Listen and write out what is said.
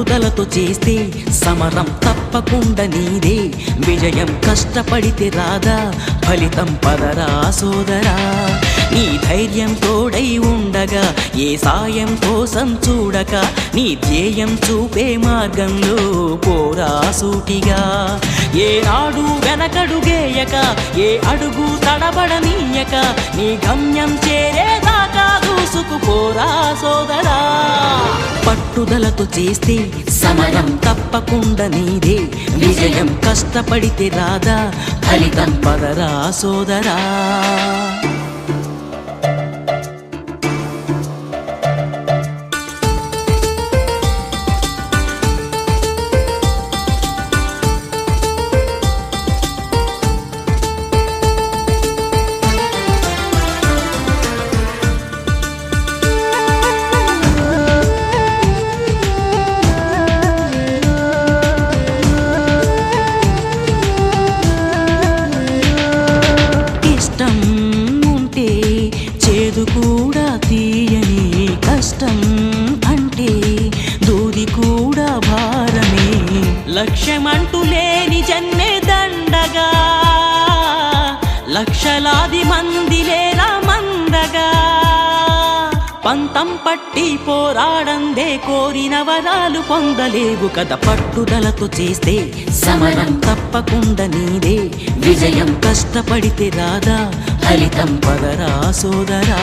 పట్టుదలతో చేస్తే సమరం తప్పకుండా నీదే విజయం కష్టపడితే రాదా ఫలితం పదరా సోదరా నీ ధైర్యం తోడై ఉండగా ఏ సాయం కోసం చూడక నీ ధ్యేయం చూపే మార్గంలో పోరా సూటిగా ఏ నాడు వెనకడుగేయక ఏ అడుగు తడబడనీయక నీ గమ్యం చేరేదాకా దూసుకుపోరా సోదరా పట్టుదలతో చేస్తే సమరం తప్పకుండా నీదే విజయం కష్టపడితే రాదా ఫలితం పదరా సోదరా కూడా తీయని కష్టం అంటే దూది కూడా భారమే లక్ష్యమంటూ లేని జన్మే దండగా లక్షలాది మంది లేరా మందగా పంతం పట్టి పోరాడందే కోరిన వరాలు పొందలేవు కదా పట్టుదలతో చేస్తే సమరం తప్పకుండా నీదే విజయం కష్టపడితే రాదా ఫలితం పదరా సోదరా